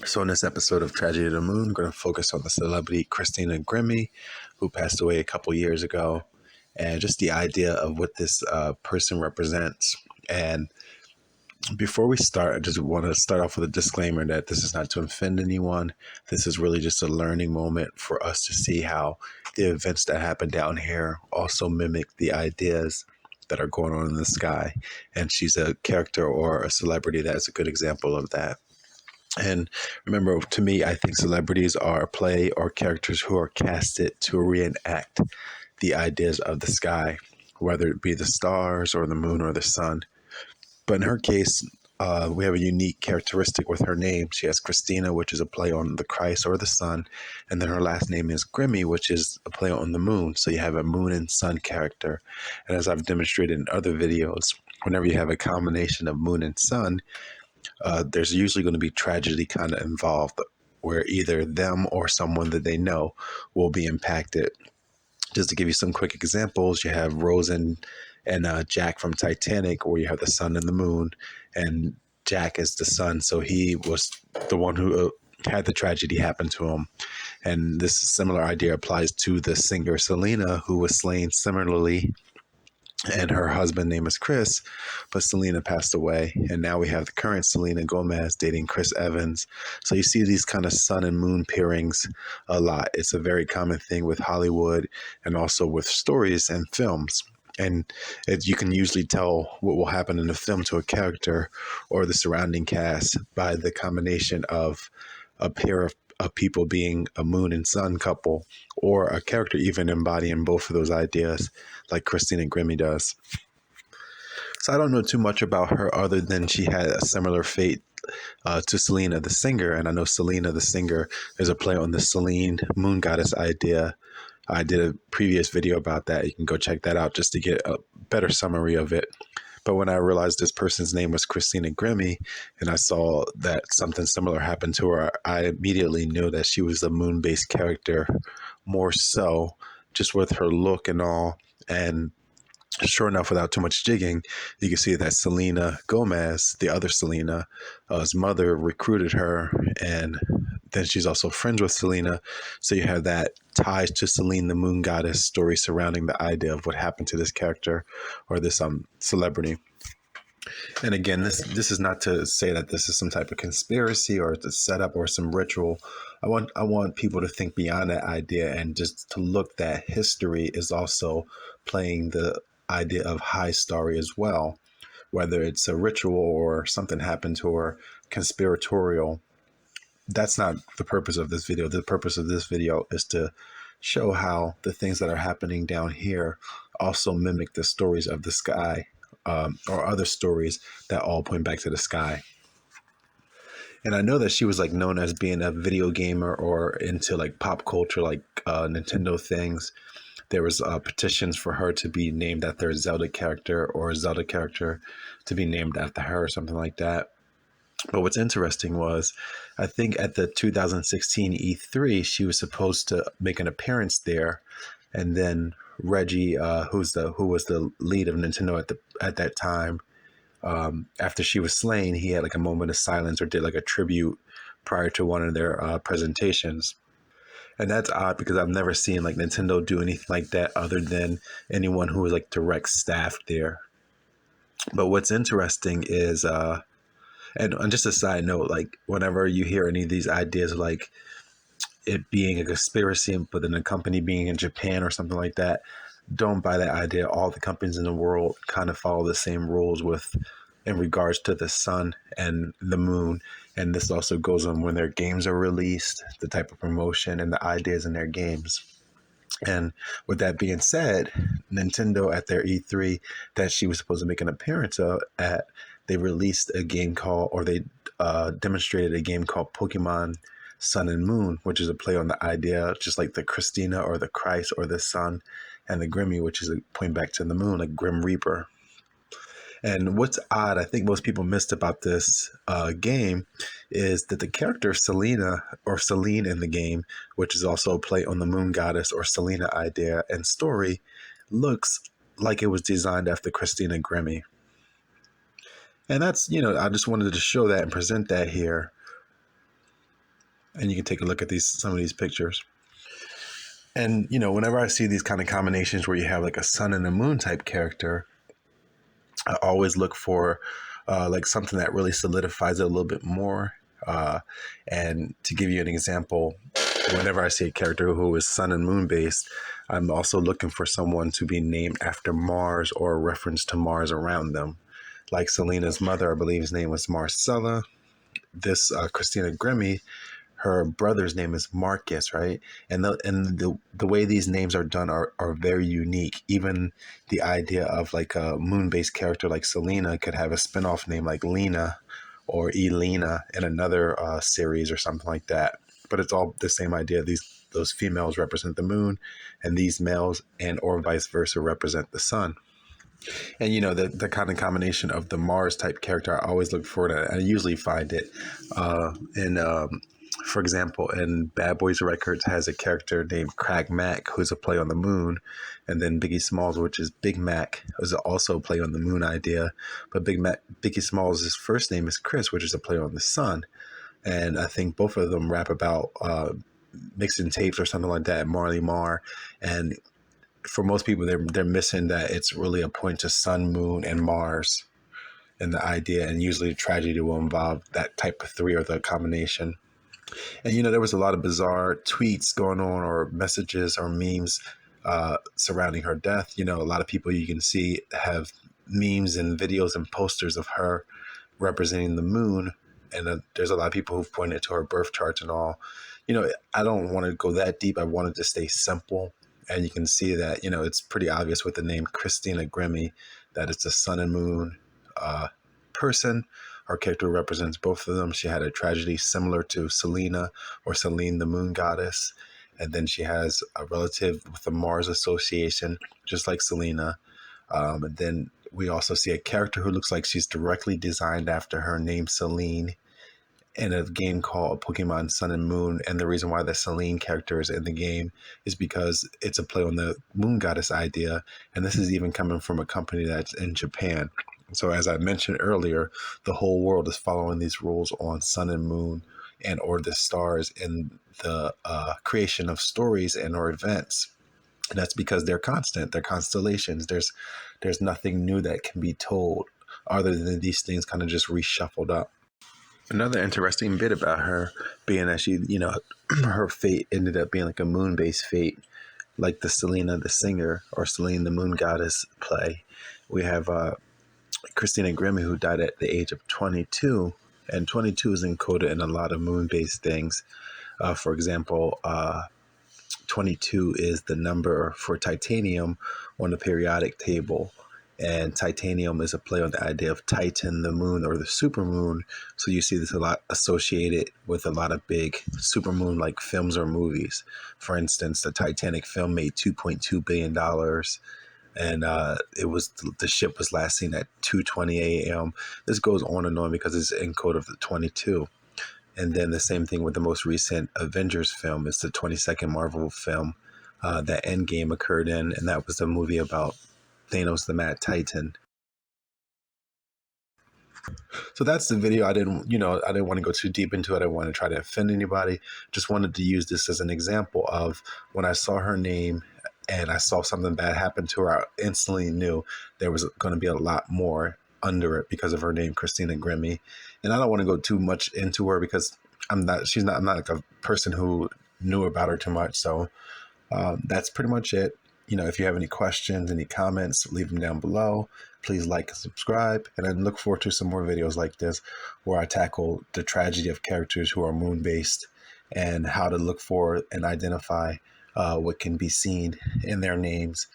So in this episode of Tragedy of the Moon, I'm going to focus on the celebrity Christina Grimmie, who passed away a couple years ago, and just the idea of what this person represents. And before we start, I just want to start off with a disclaimer that this is not to offend anyone. This is really just a learning moment for us to see how the events that happen down here also mimic the ideas that are going on in the sky. And she's a character or a celebrity that is a good example of that. And remember, to me, I think celebrities are a play or characters who are casted to reenact the ideas of the sky, whether it be the stars or the moon or the sun. But in her case, we have a unique characteristic with her name. She has Christina, which is a play on the Christ or the sun. And then her last name is Grimmie, which is a play on the moon. So you have a moon and sun character. And as I've demonstrated in other videos, whenever you have a combination of moon and sun, there's usually going to be tragedy kind of involved where either them or someone that they know will be impacted. Just to give you some quick examples, you have Rose and Jack from Titanic, where you have the sun and the moon, and Jack is the sun. So he was the one who had the tragedy happen to him. And this similar idea applies to the singer Selena, who was slain similarly, and her husband name is Chris, but Selena passed away, and now we have the current Selena Gomez dating Chris Evans. So you see these kind of sun and moon pairings a lot. It's a very common thing with Hollywood and also with stories and films. And you can usually tell what will happen in the film to a character or the surrounding cast by the combination of a pair of people being a moon and sun couple, or a character even embodying both of those ideas, like Christina Grimmie does. So I don't know too much about her other than she had a similar fate to Selena the singer. And I know Selena the singer is a play on the Selene moon goddess idea. I did a previous video about that. You can go check that out just to get a better summary of it. But when I realized this person's name was Christina Grimmie and I saw that something similar happened to her, I immediately knew that she was a moon-based character, more so just with her look and all. And sure enough, without too much digging, you can see that Selena Gomez, the other Selena, his mother recruited her, and then she's also friends with Selena. So you have that ties to Selene, the moon goddess story surrounding the idea of what happened to this character or this celebrity. And again, this is not to say that this is some type of conspiracy or the setup or some ritual. I want people to think beyond that idea and just to look that history is also playing the idea of high story as well, whether it's a ritual or something happened to her, conspiratorial. That's not the purpose of this video. The purpose of this video is to show how the things that are happening down here also mimic the stories of the sky, or other stories that all point back to the sky. And I know that she was like known as being a video gamer or into like pop culture, like Nintendo things. There was petitions for her to be named after a Zelda character or a Zelda character to be named after her or something like that. But what's interesting was, I think at the 2016 E3, she was supposed to make an appearance there, and then Reggie, who was the lead of Nintendo at that time, after she was slain, he had like a moment of silence or did like a tribute prior to one of their presentations. And that's odd because I've never seen like Nintendo do anything like that other than anyone who was like direct staff there. But what's interesting is, and on just a side note, like whenever you hear any of these ideas, like it being a conspiracy, but then a company being in Japan or something like that, don't buy that idea. All the companies in the world kind of follow the same rules in regards to the sun and the moon. And this also goes on when their games are released, the type of promotion and the ideas in their games. And with that being said, Nintendo at their E3 that she was supposed to make an appearance at, they released a game called, or they demonstrated a game called Pokemon Sun and Moon, which is a play on the idea, just like the Christina or the Christ or the sun, and the Grimmie, which is a point back to the moon, like Grim Reaper. And what's odd, I think most people missed about this game, is that the character Selena or Selene in the game, which is also a play on the moon goddess or Selena idea and story, looks like it was designed after Christina Grimmie. And that's, I just wanted to show that and present that here. And you can take a look at some of these pictures. And, whenever I see these kind of combinations where you have like a sun and a moon type character, I always look for like something that really solidifies it a little bit more. And to give you an example, whenever I see a character who is sun and moon based, I'm also looking for someone to be named after Mars or a reference to Mars around them. Like Selena's mother, I believe his name was Marcella. This Christina Grimmie, her brother's name is Marcus, right? And the way these names are done are very unique. Even the idea of like a moon based character like Selena could have a spinoff name like Lena or Elena in another series or something like that. But it's all the same idea. Those females represent the moon, and these males and or vice versa represent the sun. And the kind of combination of the Mars type character, I always look for it. I usually find it in, for example, in Bad Boys Records has a character named Craig Mack, who's a play on the moon, and then Biggie Smalls, which is Big Mac, is also a play on the moon idea. But Biggie Smalls, his first name is Chris, which is a play on the sun. And I think both of them rap about mixing tapes or something like that, Marley Marr. And for most people, they're missing that it's really a point to sun, moon, and Mars in the idea. And usually tragedy will involve that type of three or the combination. And, there was a lot of bizarre tweets going on or messages or memes surrounding her death. A lot of people you can see have memes and videos and posters of her representing the moon. And there's a lot of people who've pointed to her birth charts and all. I don't want to go that deep. I wanted to stay simple. And you can see that, it's pretty obvious with the name Christina Grimmie that it's a sun and moon person. Our character represents both of them. She had a tragedy similar to Selena or Selene, the moon goddess. And then she has a relative with the Mars association, just like Selena. And then we also see a character who looks like she's directly designed after her name, Selene, in a game called Pokemon Sun and Moon. And the reason why the Selene character is in the game is because it's a play on the moon goddess idea. And this is even coming from a company that's in Japan. So as I mentioned earlier, the whole world is following these rules on sun and moon and or the stars in the creation of stories and or events. And that's because they're constant. They're constellations. There's nothing new that can be told other than these things kind of just reshuffled up. Another interesting bit about her being that she, her fate ended up being like a moon-based fate, like the Selena the singer or Selene the moon goddess play. We have Christina Grimmie, who died at the age of 22, and 22 is encoded in a lot of moon-based things. For example, 22 is the number for titanium on the periodic table. And titanium is a play on the idea of Titan, the moon, or the supermoon. So you see this a lot associated with a lot of big supermoon-like films or movies. For instance, the Titanic film made $2.2 billion. And the ship was last seen at 2:20 a.m. This goes on and on because it's encoded of the 22. And then the same thing with the most recent Avengers film. It's the 22nd Marvel film that Endgame occurred in. And that was the movie about Thanos the Mad Titan. So that's the video. I didn't want to go too deep into it. I didn't want to try to offend anybody. Just wanted to use this as an example of when I saw her name and I saw something bad happen to her, I instantly knew there was going to be a lot more under it because of her name, Christina Grimmie. And I don't want to go too much into her because I'm not like a person who knew about her too much. So that's pretty much it. If you have any questions, any comments, leave them down below. Please like and subscribe. And I look forward to some more videos like this where I tackle the tragedy of characters who are moon-based and how to look for and identify what can be seen in their names